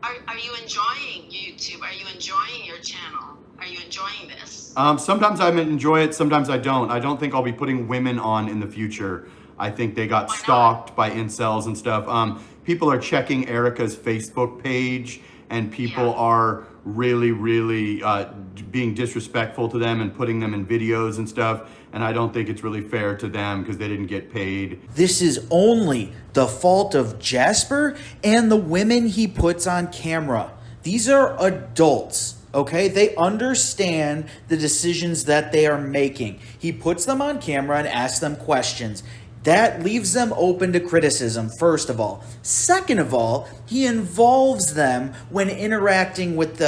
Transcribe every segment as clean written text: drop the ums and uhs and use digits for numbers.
Are you enjoying YouTube? Are you enjoying your channel? Are you enjoying this? Sometimes I enjoy it, sometimes I don't. I don't think I'll be putting women on in the future. I think they got stalked by incels and stuff. People are checking Erica's Facebook page, and people are really being disrespectful to them and putting them in videos and stuff. And I don't think it's really fair to them because they didn't get paid. This is only the fault of Jasper and the women he puts on camera. These are adults. Okay, they understand the decisions that they are making. He puts them on camera and asks them questions. That leaves them open to criticism, first of all. Second of all, he involves them when interacting with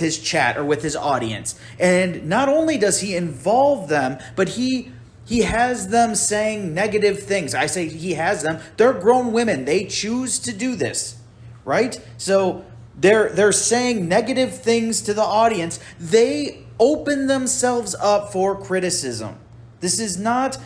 his chat or with his audience. And not only does he involve them, but he has them saying negative things. I say he has them. They're grown women. They choose to do this, right? So they're saying negative things to the audience. They open themselves up for criticism. This is not,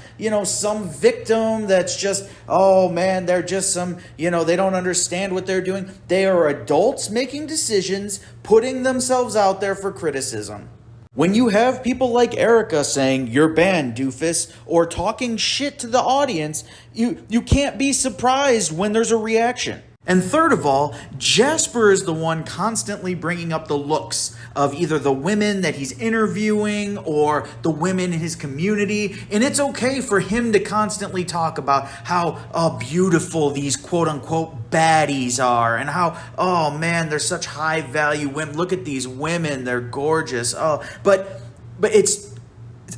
some victim that's just, oh man, they're just some, they don't understand what they're doing. They are adults making decisions, putting themselves out there for criticism. When you have people like Erica saying, "You're banned, doofus," or talking shit to the audience, you can't be surprised when there's a reaction. And third of all, Jasper is the one constantly bringing up the looks of either the women that he's interviewing or the women in his community. And it's okay for him to constantly talk about how beautiful these quote unquote baddies are and how, oh man, they're such high value women. Look at these women. They're gorgeous. Oh, but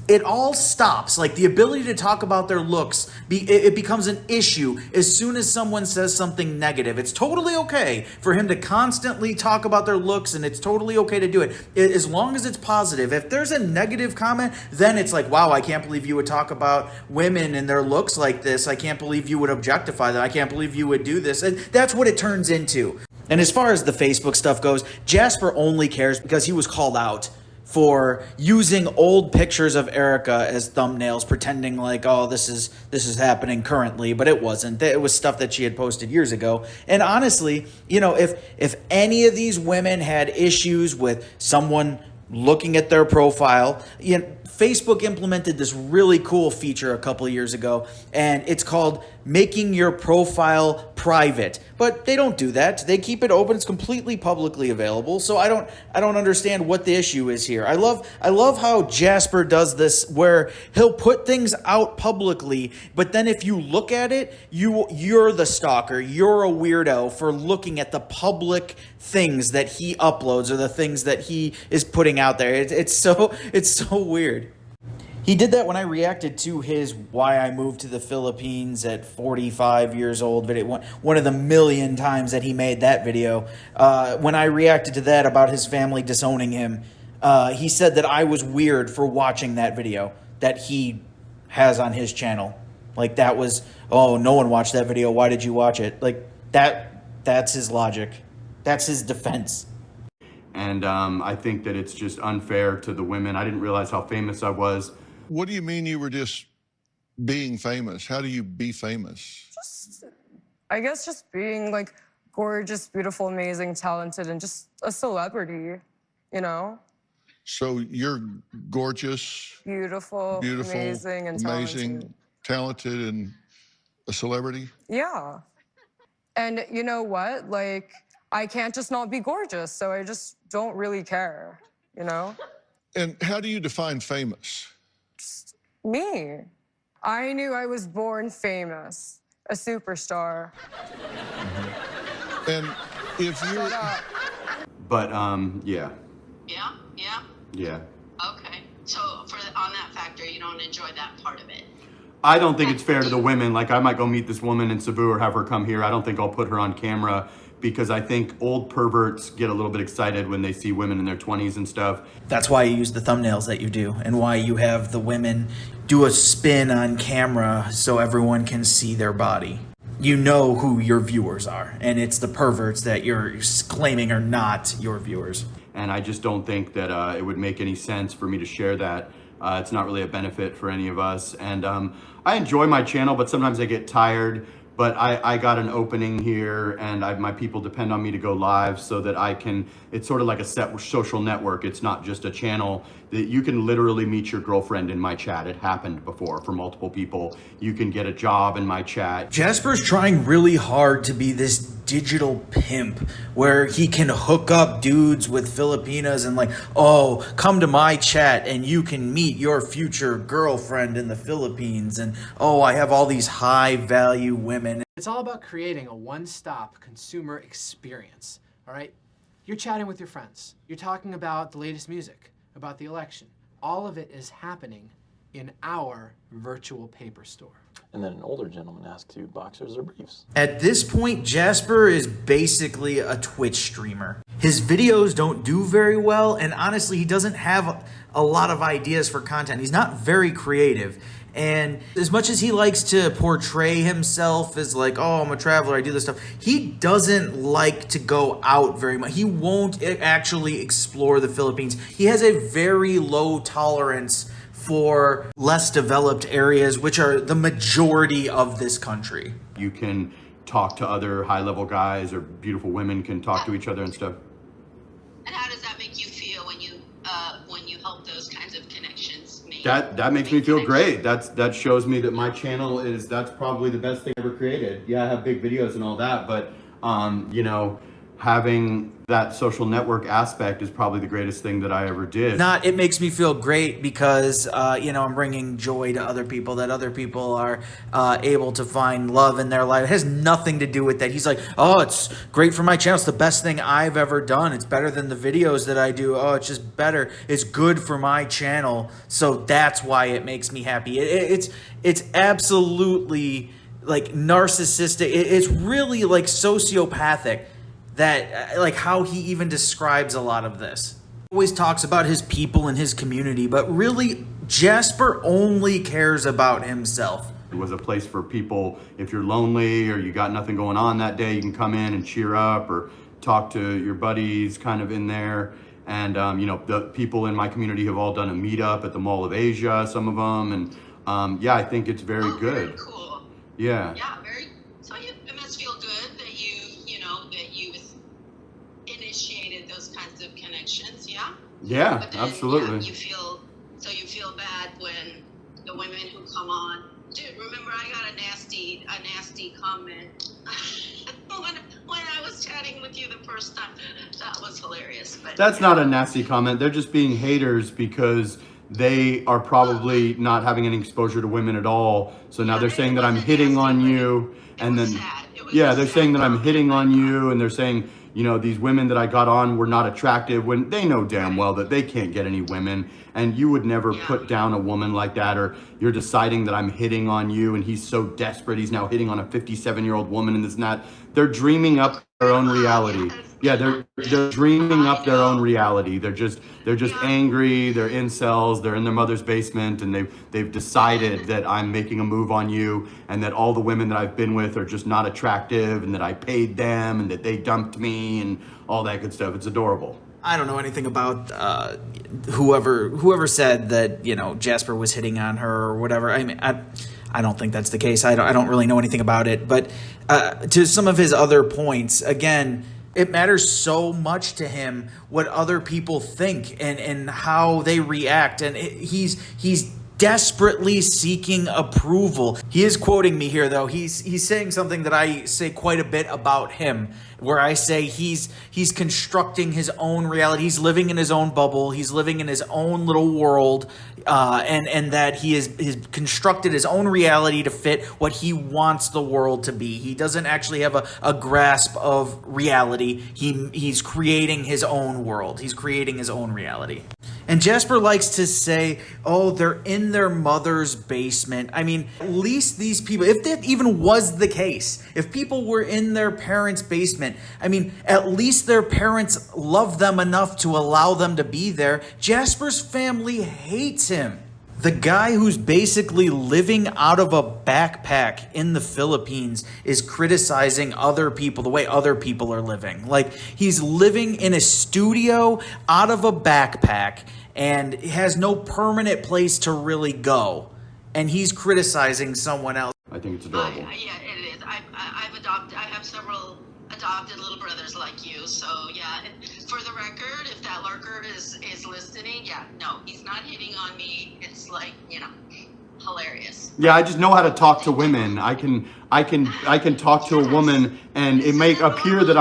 it all stops. Like the ability to talk about their looks, it becomes an issue as soon as someone says something negative. It's totally okay for him to constantly talk about their looks, and it's totally okay to do it as long as it's positive. If there's a negative comment, then it's like, wow, I can't believe you would talk about women and their looks like this. I can't believe you would objectify them. I can't believe you would do this. And that's what it turns into. And as far as the Facebook stuff goes, Jasper only cares because he was called out for using old pictures of Erica as thumbnails, pretending like, oh, this is happening currently, but it wasn't. It was stuff that she had posted years ago. And honestly, if any of these women had issues with someone looking at their profile, Facebook implemented this really cool feature a couple of years ago, and it's called making your profile private. But they don't do that. They keep it open. It's completely publicly available. So I don't understand what the issue is here. I love how Jasper does this, where he'll put things out publicly, but then if you look at it, you're the stalker. You're a weirdo for looking at the public things that he uploads or the things that he is putting out there. It's so weird. He did that when I reacted to his "Why I Moved to the Philippines at 45 years old" video. One of the million times that he made that video. When I reacted to that about his family disowning him, he said that I was weird for watching that video that he has on his channel. Like that was, oh, no one watched that video. Why did you watch it? Like that's his logic. That's his defense. And I think that it's just unfair to the women. I didn't realize how famous I was. What do you mean you were just being famous? How do you be famous? I guess just being like gorgeous, beautiful, amazing, talented, and just a celebrity, So you're gorgeous, beautiful, amazing, and talented, and a celebrity? Yeah. And you know what? Like, I can't just not be gorgeous, so I just don't really care, And how do you define famous? Just me. I knew I was born famous, a superstar. Mm-hmm. And if you're... Shut up. But, yeah. Yeah? Yeah? Yeah. Okay. So on that factor, you don't enjoy that part of it? I don't think it's fair to the women. Like, I might go meet this woman in Cebu or have her come here. I don't think I'll put her on camera because I think old perverts get a little bit excited when they see women in their 20s and stuff. That's why you use the thumbnails that you do, and why you have the women do a spin on camera so everyone can see their body. You know who your viewers are, and it's the perverts that you're claiming are not your viewers. And I just don't think that it would make any sense for me to share that. It's not really a benefit for any of us. And I enjoy my channel, but sometimes I get tired but I got an opening here, and my people depend on me to go live so that I can, it's sort of like a social network. It's not just a channel that you can literally meet your girlfriend in my chat. It happened before for multiple people. You can get a job in my chat. Jasper's trying really hard to be this digital pimp where he can hook up dudes with Filipinas and like, oh, come to my chat and you can meet your future girlfriend in the Philippines. And oh, I have all these high value women. It's all about creating a one-stop consumer experience, all right? You're chatting with your friends. You're talking about the latest music, about the election. All of it is happening in our virtual paper store. And then an older gentleman asks you boxers or briefs. At this point, Jasper is basically a Twitch streamer. His videos don't do very well, and honestly, he doesn't have a lot of ideas for content. He's not very creative. And as much as he likes to portray himself as like, oh, I'm a traveler, I do this stuff, he doesn't like to go out very much. He won't actually explore the Philippines. He has a very low tolerance for less developed areas, which are the majority of this country. You can talk to other high-level guys, or beautiful women can talk to each other and stuff. And how does that make you feel when you help those kinds of connections? That makes me feel great. That shows me that my channel that's probably the best thing ever created. Yeah, I have big videos and all that, but you know, having that social network aspect is probably the greatest thing that I ever did. It makes me feel great because, you know, I'm bringing joy to other people, that other people are able to find love in their life. It has nothing to do with that. He's like, oh, it's great for my channel. It's the best thing I've ever done. It's better than the videos that I do. Oh, it's just better. It's good for my channel. So that's why it makes me happy. It's absolutely like narcissistic. It's really like sociopathic. That, like, how he even describes a lot of this. He always talks about his people and his community, but really, Jasper only cares about himself. It was a place for people, if you're lonely or you got nothing going on that day, you can come in and cheer up or talk to your buddies kind of in there. And, you know, the people in my community have all done a meetup at the Mall of Asia, some of them. And, yeah, I think it's very good. Very cool. Yeah. Yeah, so it must feel good that you initiated those kinds of connections, yeah? Yeah, But then, absolutely. Yeah, you feel bad when the women who come on. Dude, remember I got a nasty comment when I was chatting with you the first time. That was hilarious. But That's not a nasty comment. They're just being haters because they are probably not having any exposure to women at all. So now they're saying that I'm hitting on you, and then yeah, they're saying that I'm hitting on you, and they're saying, you know, these women that I got on were not attractive, when they know damn well that they can't get any women. And you would never put down a woman like that, or you're deciding that I'm hitting on you and he's so desperate he's now hitting on a 57-year-old woman and this and that. They're dreaming up their own reality. Yeah, they're dreaming up their own reality. They're just angry, they're incels, they're in their mother's basement, and they've decided that I'm making a move on you, and that all the women that I've been with are just not attractive, and that I paid them, and that they dumped me, and all that good stuff. It's adorable. I don't know anything about whoever said that, you know, Jasper was hitting on her or whatever. I mean, I don't think that's the case. I don't really know anything about it. But to some of his other points, again, it matters so much to him what other people think and how they react. And he's desperately seeking approval. He is quoting me here, though. He's saying something that I say quite a bit about him, where I say he's constructing his own reality. He's living in his own bubble. He's living in his own little world, and that he's constructed his own reality to fit what he wants the world to be. He doesn't actually have a grasp of reality. He's creating his own world. He's creating his own reality. And Jasper likes to say, oh, they're in their mother's basement. I mean, at least these people, if that even was the case, if people were in their parents' basement, I mean, at least their parents love them enough to allow them to be there. Jasper's family hates him. The guy who's basically living out of a backpack in the Philippines is criticizing other people, the way other people are living. Like, he's living in a studio out of a backpack and has no permanent place to really go. And he's criticizing someone else. I think it's adorable. Yeah, it is. I have several adopted little brothers like you. So yeah, for the record, if that lurker is listening, yeah, no, he's not hitting on me. It's like, hilarious. Yeah, I just know how to talk to women. I can talk to a woman, and it may appear that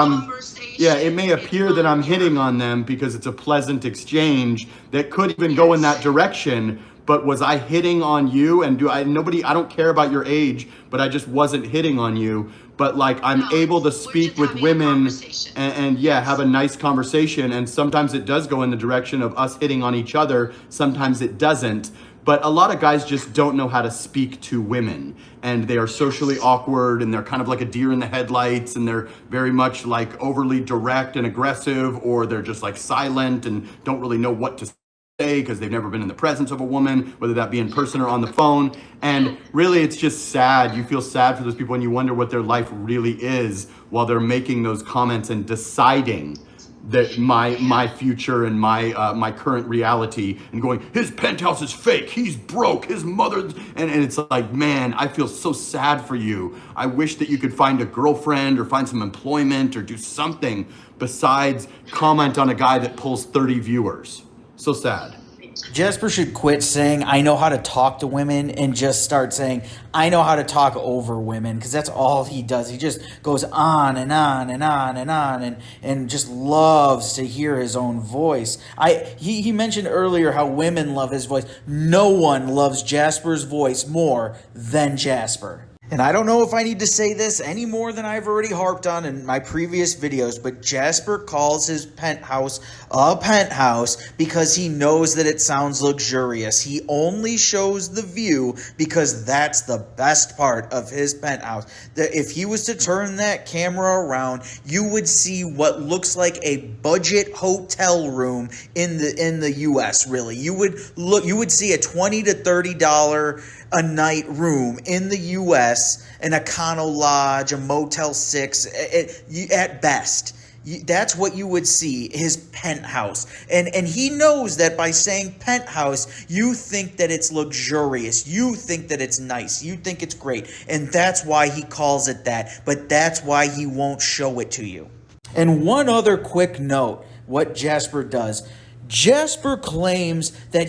I'm hitting on them because it's a pleasant exchange that could even go in that direction. But was I hitting on you? And I don't care about your age, but I just wasn't hitting on you. But like, I'm able to speak with women and have a nice conversation. And sometimes it does go in the direction of us hitting on each other. Sometimes it doesn't. But a lot of guys just don't know how to speak to women, and they are socially awkward, and they're kind of like a deer in the headlights, and they're very much like overly direct and aggressive, or they're just like silent and don't really know what to say because they've never been in the presence of a woman, whether that be in person or on the phone. And really, it's just sad. You feel sad for those people, and you wonder what their life really is while they're making those comments and deciding that my future and my current reality, and going, his penthouse is fake, he's broke, his mother, and it's like, man, I feel so sad for you. I wish that you could find a girlfriend or find some employment or do something besides comment on a guy that pulls 30 viewers. So sad. Jasper should quit saying, I know how to talk to women, and just start saying, I know how to talk over women, because that's all he does. He just goes on and on and on and on, and just loves to hear his own voice. He mentioned earlier how women love his voice. No one loves Jasper's voice more than Jasper. And I don't know if I need to say this any more than I've already harped on in my previous videos, but Jasper calls his penthouse a penthouse because he knows that it sounds luxurious. He only shows the view because that's the best part of his penthouse. That if he was to turn that camera around, you would see what looks like a budget hotel room in the US, really. You would see a $20 to $30 a night room in the U.S., an Econo Lodge, a Motel 6, at best. That's what you would see, his penthouse. And he knows that by saying penthouse, you think that it's luxurious. You think that it's nice. You think it's great. And that's why he calls it that. But that's why he won't show it to you. And one other quick note, what Jasper does. Jasper claims that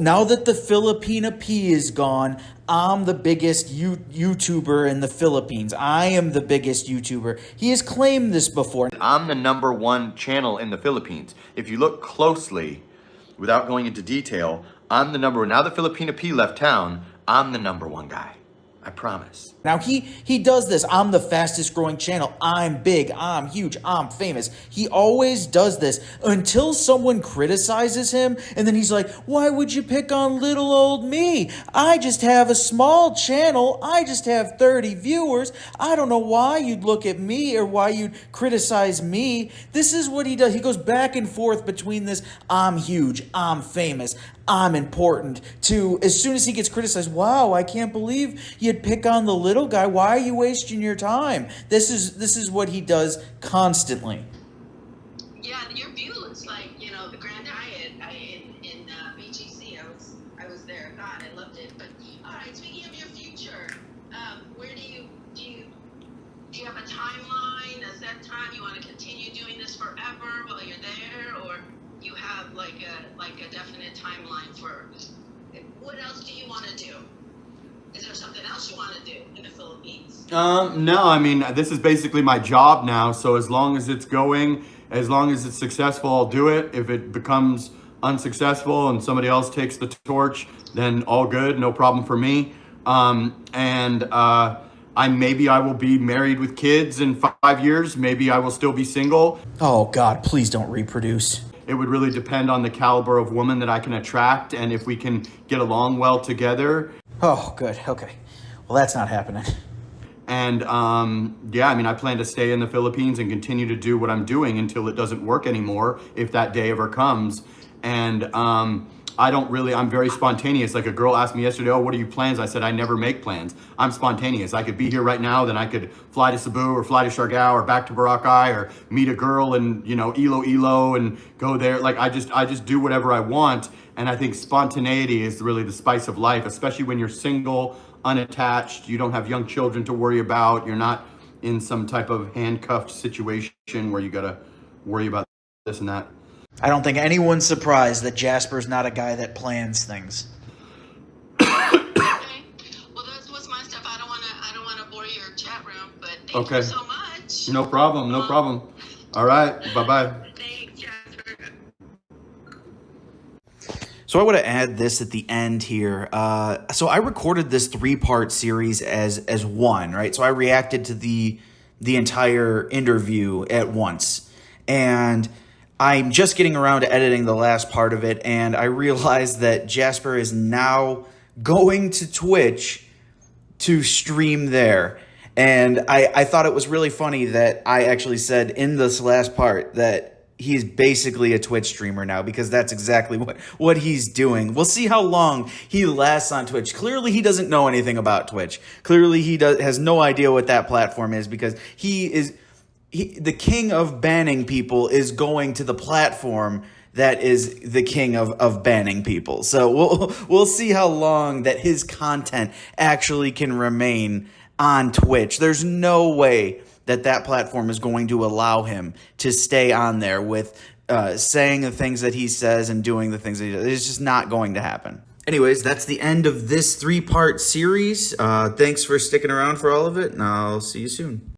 now that the Filipina P is gone, I'm the biggest YouTuber in the Philippines. I am the biggest YouTuber. He has claimed this before. I'm the #1 channel in the Philippines. If you look closely, without going into detail, I'm the #1. Now that Filipina P left town, I'm the #1 guy. I promise. Now, he does this. I'm the fastest growing channel. I'm big. I'm huge. I'm famous. He always does this until someone criticizes him. And then he's like, why would you pick on little old me? I just have a small channel. I just have 30 viewers. I don't know why you'd look at me or why you'd criticize me. This is what he does. He goes back and forth between this, I'm huge, I'm famous, I'm important, to as soon as he gets criticized, wow, I can't believe you'd pick on the little guy. Why are you wasting your time? This is what he does constantly. Yeah, your view looks like, the Grand Hyatt in BGC. I was there. God, I loved it. But all right, speaking of your future, where do you have a timeline? Is that time you want to continue doing this forever while you're there, or you have like a definite timeline for what else do you want to do? Is there something else you want to do in the Philippines? No, I mean, this is basically my job now. So as long as it's going, as long as it's successful, I'll do it. If it becomes unsuccessful and somebody else takes the torch, then all good, no problem for me. Maybe I will be married with kids in 5 years. Maybe I will still be single. Oh God, please don't reproduce. It would really depend on the caliber of woman that I can attract and if we can get along well together. Oh, good. Okay. Well, that's not happening. And I plan to stay in the Philippines and continue to do what I'm doing until it doesn't work anymore, if that day ever comes. And I'm very spontaneous. Like a girl asked me yesterday, oh, what are your plans? I said, I never make plans. I'm spontaneous. I could be here right now, then I could fly to Cebu or fly to Siargao or back to Boracay or meet a girl in, Iloilo and go there. Like I just do whatever I want. And I think spontaneity is really the spice of life, especially when you're single, unattached, you don't have young children to worry about, you're not in some type of handcuffed situation where you gotta worry about this and that. I don't think anyone's surprised that Jasper's not a guy that plans things. Okay. Well, that was my stuff. I don't wanna bore your chat room, but thank you so much. No problem, no problem. All right, bye-bye. Thanks, Jasper. So I want to add this at the end here. So I recorded this 3-part series as one, right? So I reacted to the entire interview at once. And I'm just getting around to editing the last part of it, and I realized that Jasper is now going to Twitch to stream there. And I thought it was really funny that I actually said in this last part that he's basically a Twitch streamer now, because that's exactly what he's doing. We'll see how long he lasts on Twitch. Clearly, he doesn't know anything about Twitch. Clearly, he has no idea what that platform is, because the king of banning people is going to the platform that is the king of banning people. So we'll see how long that his content actually can remain on Twitch. There's no way that platform is going to allow him to stay on there with saying the things that he says and doing the things that he does. It's just not going to happen. Anyways, that's the end of this 3-part series. Thanks for sticking around for all of it, and I'll see you soon.